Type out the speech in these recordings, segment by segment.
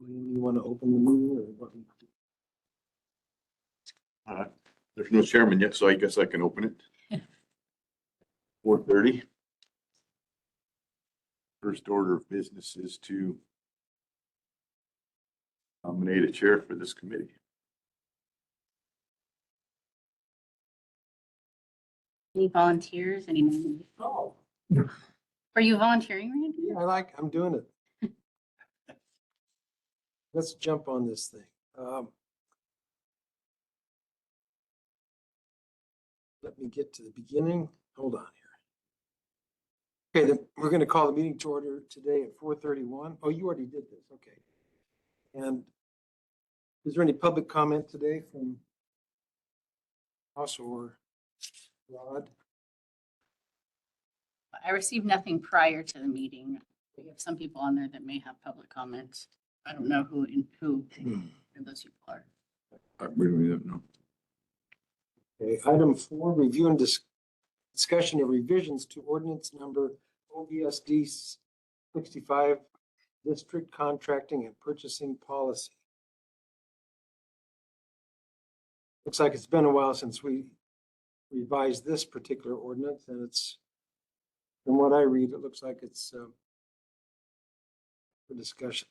You want to open the meeting or what? There's no chairman yet, so I guess I can open it. 4:30. First order of business is to nominate a chair for this committee. Any volunteers? Any? Oh. Are you volunteering, Randy? Yeah, I'm doing it. Let's jump on this thing. Let me get to the beginning. Hold on here. Okay, we're going to call the meeting to order today at 4:31. Oh, you already did this. Okay. And is there any public comment today from us or Rod? I received nothing prior to the meeting. We have some people on there that may have public comments. I don't know who those people are. I really don't know. Okay, item 4, review and discussion of revisions to ordinance number OVSD 65, district contracting and purchasing policy. Looks like it's been a while since we revised this particular ordinance, and it's, from what I read, it looks like it's for discussion.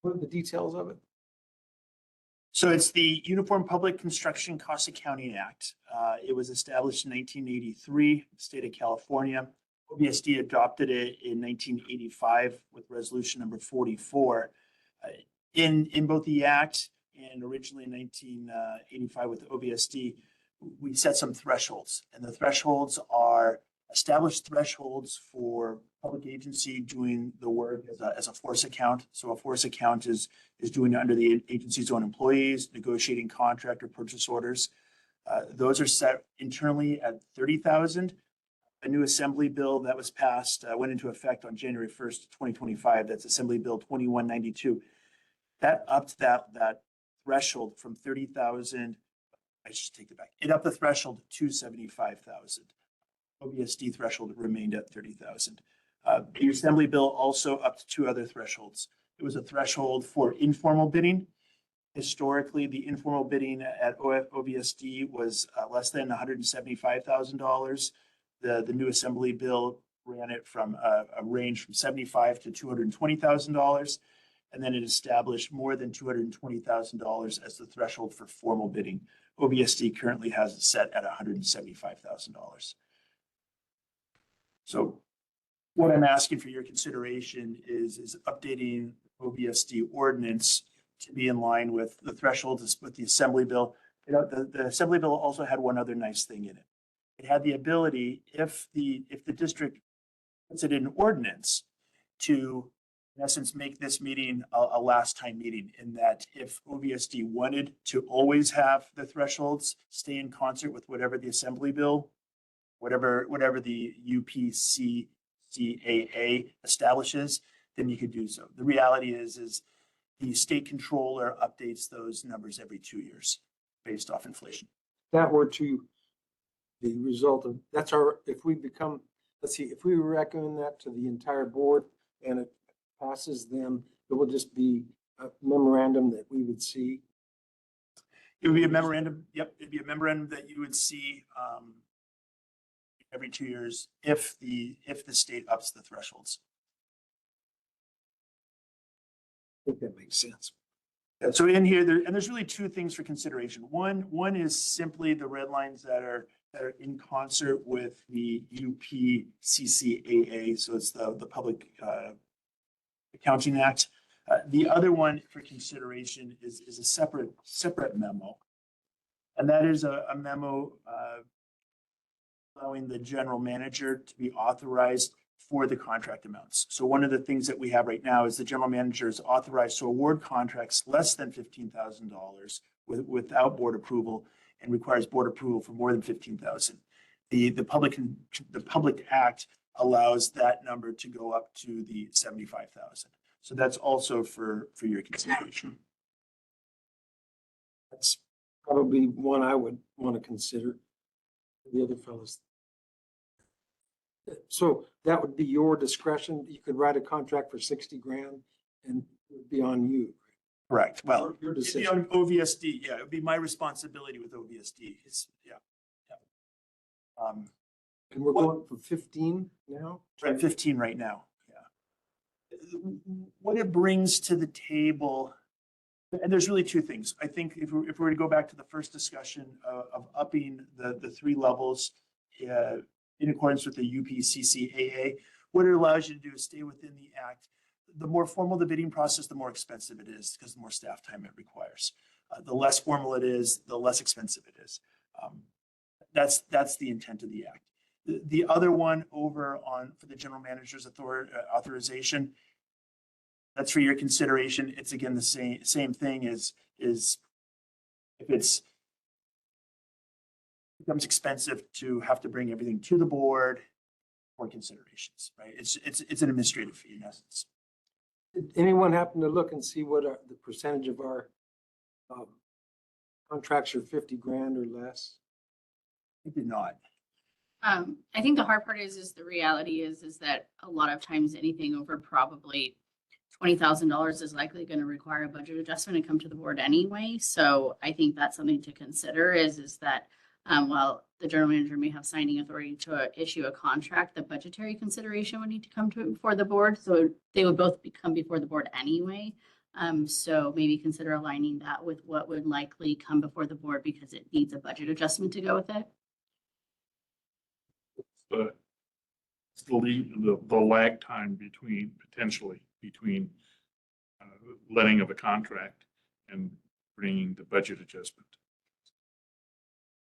What are the details of it? So it's the Uniform Public Construction Cost Accounting Act. It was established in 1983, state of California. OVSD adopted it in 1985 with resolution number 44. In both the act and originally in 1985 with OVSD, we set some thresholds, and the thresholds are established thresholds for public agency doing the work as a force account. So a force account is doing it under the agency's own employees, negotiating contract or purchase orders. Those are set internally at 30,000. A new assembly bill that was passed went into effect on January 1st, 2025. That's Assembly Bill 2192. That upped that threshold from 30,000. I should take it back. It upped the threshold to 75,000. OVSD threshold remained at 30,000. The Assembly Bill also upped 2 other thresholds. It was a threshold for informal bidding. Historically, the informal bidding at OVSD was less than $175,000. The new Assembly Bill ran it from a range from $75,000 to $220,000. And then it established more than $220,000 as the threshold for formal bidding. OVSD currently has it set at $175,000. So what I'm asking for your consideration is updating OVSD ordinance to be in line with the thresholds with the Assembly Bill. The Assembly Bill also had one other nice thing in it. It had the ability, if the district puts it in ordinance, to in essence make this meeting a last time meeting, in that if OVSD wanted to always have the thresholds stay in concert with whatever the Assembly Bill, whatever the UPCCAA establishes, then you could do so. The reality is the state controller updates those numbers every 2 years based off inflation. That were to the result of, that's our, if we become, let's see, if we recommend that to the entire board and it passes, then it will just be a memorandum that we would see. It would be a memorandum. Yep, it'd be a memorandum that you would see every 2 years if the state ups the thresholds. I think that makes sense. So in here, there's really 2 things for consideration. One is simply the red lines that are in concert with the UPCCAA. So it's the Public Accounting Act. The other one for consideration is a separate memo, and that is a memo allowing the general manager to be authorized for the contract amounts. So one of the things that we have right now is the general manager is authorized to award contracts less than $15,000 without board approval, and requires board approval for more than $15,000. The Public Act allows that number to go up to the $75,000. So that's also for your consideration. That's probably one I would want to consider. The other fellows. So that would be your discretion. You could write a contract for 60 grand and it would be on you. Correct. Well, Your it'd be decision. on OVSD. Yeah, it'd be my responsibility with OVSD. It's, yeah. And we're What- going for 15 now? We're at 15 right now. Yeah. What it brings to the table, and there's really two things. I think if we were to go back to the first discussion of upping the three levels in accordance with the UPCCAA, what it allows you to do is stay within the act. The more formal the bidding process, the more expensive it is because the more staff time it requires. The less formal it is, the less expensive it is. That's the intent of the act. The other one over on for the general manager's authorization, that's for your consideration. It's again the same thing is if it's becomes expensive to have to bring everything to the board for considerations, right? It's an administrative fee in essence. Did anyone happen to look and see what the percentage of our contracts are 50 grand or less? I did not. I think the hard part is the reality is that a lot of times anything over probably $20,000 is likely going to require a budget adjustment and come to the board anyway. So I think that's something to consider is that while the general manager may have signing authority to issue a contract, the budgetary consideration would need to come before the board. So they would both come before the board anyway. So maybe consider aligning that with what would likely come before the board because it needs a budget adjustment to go with it. The lag time potentially between letting of a contract and bringing the budget adjustment.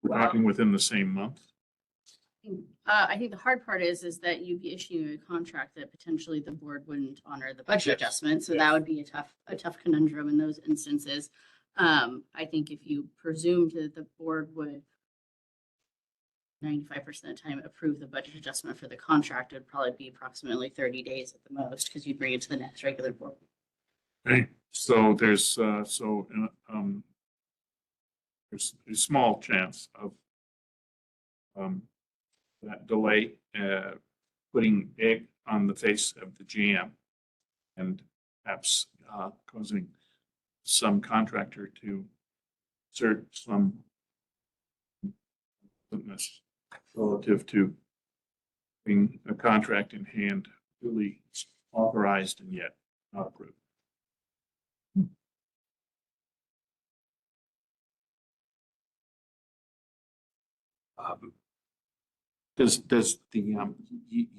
We're talking within the same month. I think the hard part is that you'd be issuing a contract that potentially the board wouldn't honor the budget Yes. adjustment. So Yes. that would be a tough conundrum in those instances. I think if you presumed that the board would 95% of the time approve the budget adjustment for the contract, it'd probably be approximately 30 days at the most because you'd bring it to the next regular board. Okay, so there's there's a small chance of that delay putting egg on the face of the GM and perhaps causing some contractor to assert some weakness relative to being a contract in hand, duly authorized and yet not approved. Does the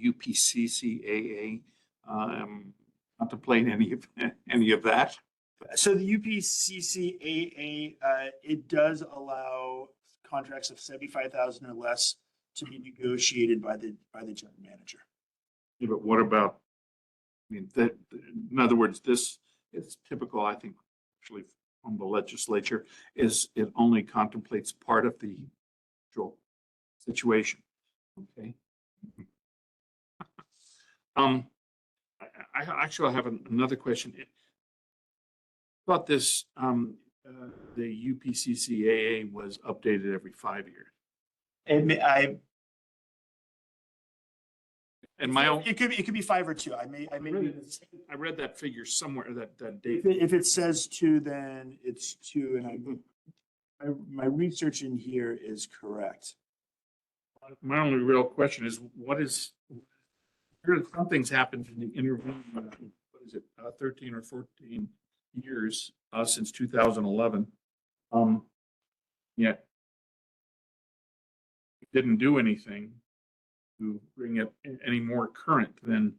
UPCCAA contemplate any of that? So the UPCCAA, it does allow contracts of 75,000 or less to be negotiated by the general manager. Yeah, but what about, I mean, in other words, this is typical, I think, actually from the legislature, is it only contemplates part of the actual situation. Okay. I actually have another question. About this, the UPCCAA was updated every 5 years. And my own, It could be 5 or 2. I may I read that figure somewhere, that date. if it says 2, then it's 2, and my research in here is correct. My only real question is, something's happened in the intervening, what is it, 13 or 14 years since 2011. Yet didn't do anything to bring it any more current than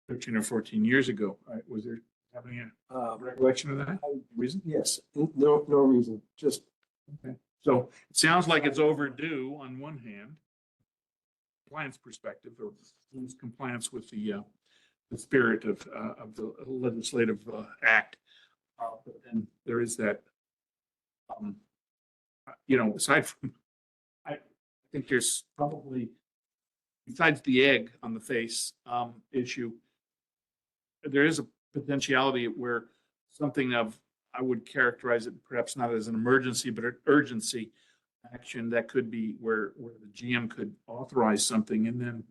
13 or 14 years ago. Was there having a recollection of that reason? Yes, no reason, just. Okay. So it sounds like it's overdue on one hand, compliance perspective, or compliance with the spirit of the legislative act. But then there is that, aside from, I think there's probably, besides the egg on the face issue, there is a potentiality where something of, I would characterize it perhaps not as an emergency, but an urgency action that could be where the GM could authorize something, and then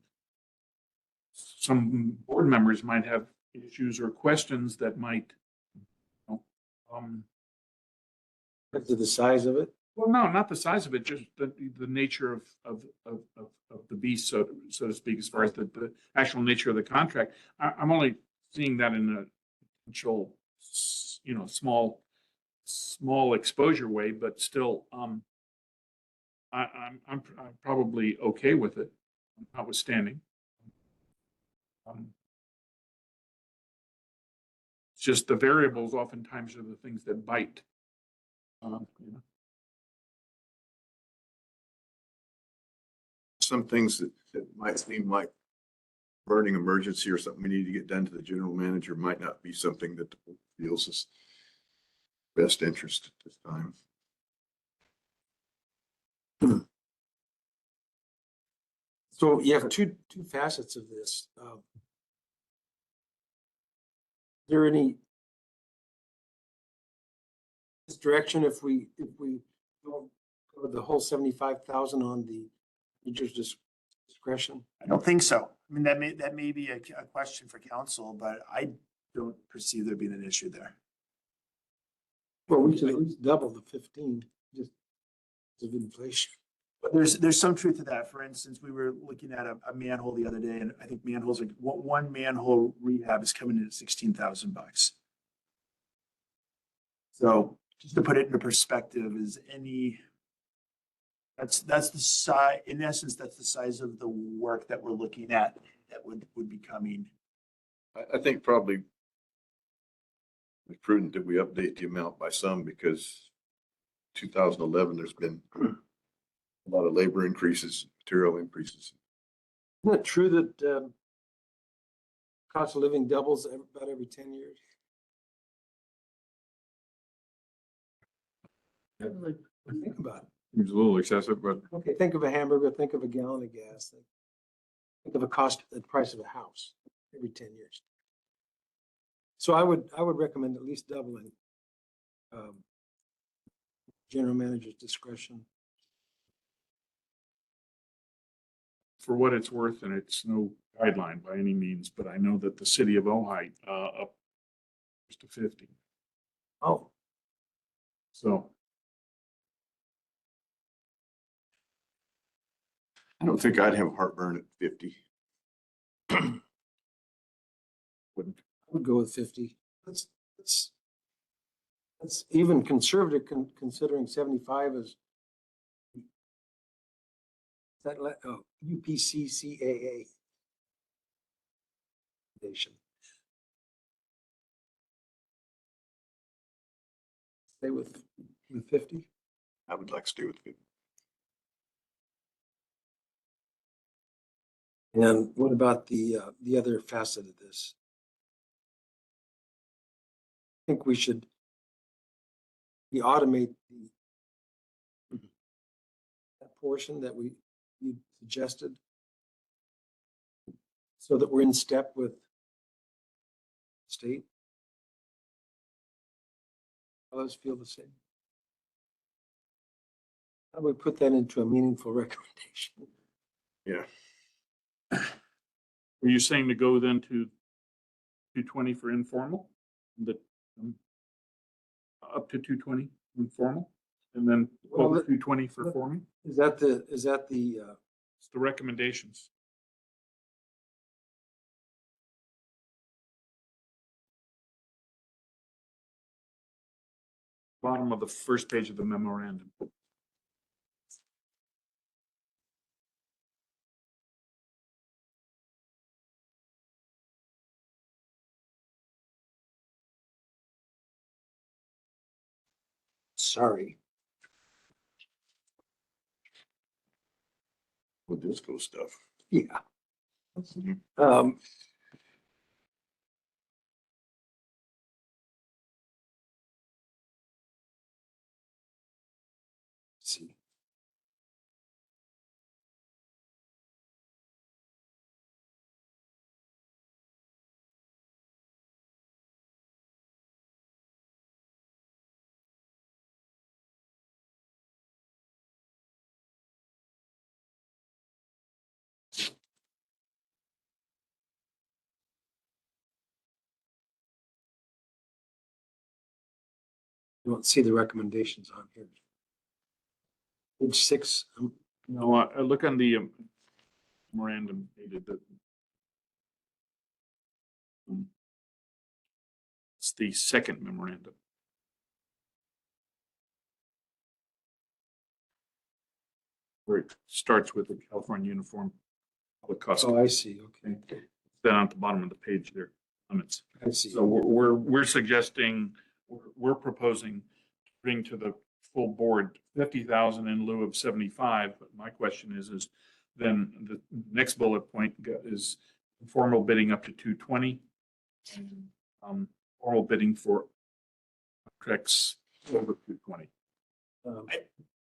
some board members might have issues or questions that might To the size of it. Well, no, not the size of it, just the nature of the beast, so to speak, as far as the actual nature of the contract. I'm only seeing that in a potential, small exposure way, but still, I'm probably okay with it, notwithstanding. It's just the variables oftentimes are the things that bite. Some things that might seem like burning emergency or something we need to get done to the general manager might not be something that the board feels is best interest at this time. So you have two facets of this. Is there any this direction if we don't go the whole 75,000 on the manager's discretion? I don't think so. I mean, that may be a question for council, but I don't perceive there being an issue there. Well, we should at least double the 15 just of inflation. But there's some truth to that. For instance, we were looking at a manhole the other day, and I think manholes, like one manhole rehab is coming in at $16,000. So just to put it into perspective, that's the size, in essence, that's the size of the work that we're looking at that would be coming. I think probably it's prudent that we update the amount by some because 2011, there's been a lot of labor increases, material increases. Isn't it true that cost of living doubles about every 10 years? Think about it. It's a little excessive, but Okay, think of a hamburger, think of a gallon of gas, think of the price of a house every 10 years. So I would recommend at least doubling general manager's discretion. For what it's worth, and it's no guideline by any means, but I know that the city of Ojai up to 50. Oh, So I don't think I'd have heartburn at 50. wouldn't. I would go with 50. That's even conservative considering 75 is UPCCAA. Nation. Stay with 50. I would like to stay with 50. And what about the other facet of this? I think we should automate that portion that you suggested so that we're in step with state. Others feel the same. How do we put that into a meaningful recommendation? Yeah. Are you saying to go then to 220 for informal? Up to 220 informal, and then Well, 220 for formal? Is that the It's the recommendations. Bottom of the first page of the memorandum. sorry. With disco stuff. Yeah. Um, let's see. don't see the recommendations on here. Page 6, No, I look on the memorandum dated that. It's the second memorandum. Where it starts with the California Uniform Public Cost. oh, I see, okay, Then at the bottom of the page there, limits. I see. So we're suggesting, we're proposing to bring to the full board 50,000 in lieu of 75. But my question is then the next bullet point is formal bidding up to 220. And, formal bidding for contracts over 220. Um,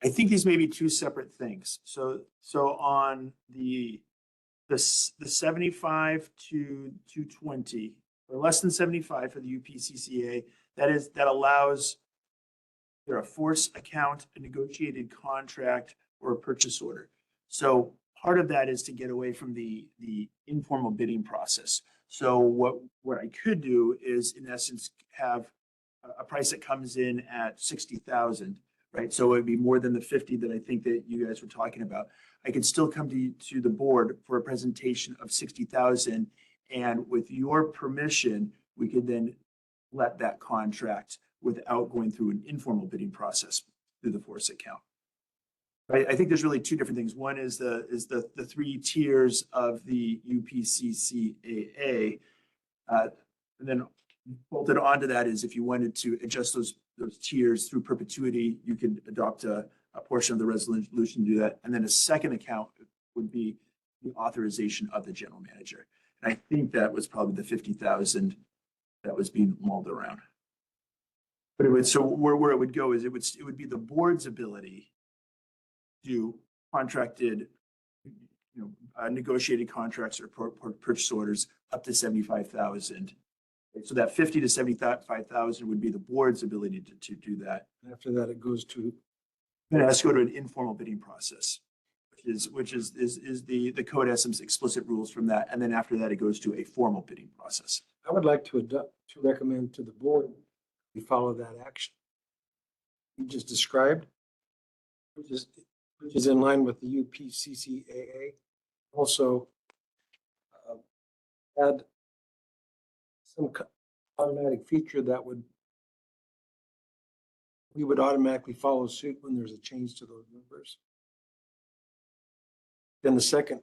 I think these may be two separate things. So on the 75 to 220, or less than 75 for the UPCCA, that allows either a force account, a negotiated contract, or a purchase order. So part of that is to get away from the informal bidding process. So what I could do is, in essence, have a price that comes in at 60,000, right? So it would be more than the 50 that I think that you guys were talking about. I could still come to the board for a presentation of 60,000, and with your permission, we could then let that contract without going through an informal bidding process through the force account. I think there's really two different things. One is the three tiers of the UPCCAA. And then bolted onto that is, if you wanted to adjust those tiers through perpetuity, you could adopt a portion of the resolution to do that. And then a second account would be the authorization of the general manager. And I think that was probably the 50,000 that was being mulled around. But it would, so where it would go is it would be the board's ability to contracted, negotiated contracts or purchase orders up to 75,000. So that 50 to 75,000 would be the board's ability to do that. After that, it goes to, Then it has to go to an informal bidding process, which is the code has some explicit rules from that. And then after that, it goes to a formal bidding process. I would like to recommend to the board, we follow that action you just described, which is in line with the UPCCAA. Also, add some automatic feature that we would automatically follow suit when there's a change to those numbers. Then the second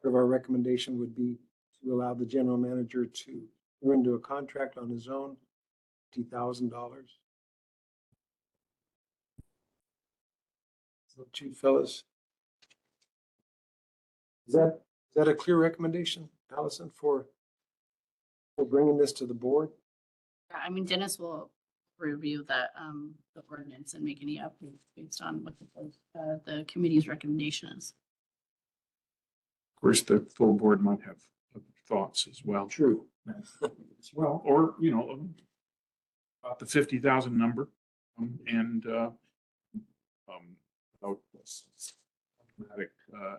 part of our recommendation would be to allow the general manager to enter into a contract on his own, $50,000. So, Chief fellas, is that a clear recommendation, Allison, for bringing this to the board? I mean, Dennis will review the ordinance and make any updates based on what the committee's recommendation is. Of course, the full board might have thoughts as well. True. As well, or, about the 50,000 number, and about automatic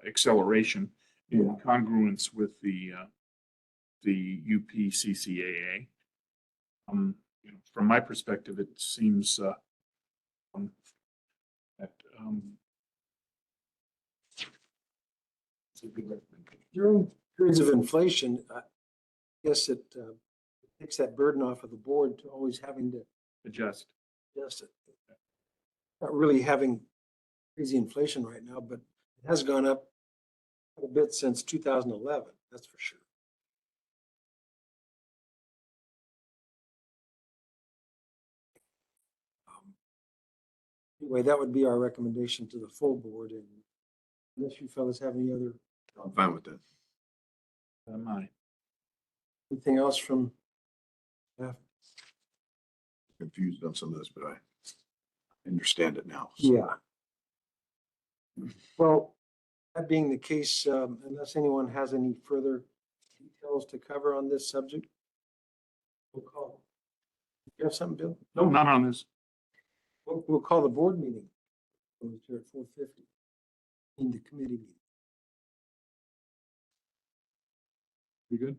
acceleration in congruence with the UPCCAA. From my perspective, it seems that it's a good recommendation. During periods of inflation, I guess it takes that burden off of the board to always having to Adjust. adjust it. Not really having crazy inflation right now, but it has gone up a bit since 2011, that's for sure. Anyway, that would be our recommendation to the full board, and unless you fellas have any other, I'm fine with that. Mine. anything else from staff? Confused on some of this, but I understand it now. Yeah. Well, that being the case, unless anyone has any further details to cover on this subject, we'll call. You have something, Bill? No, not on this. We'll call the board meeting. Here at 4:50 in the committee meeting. You good?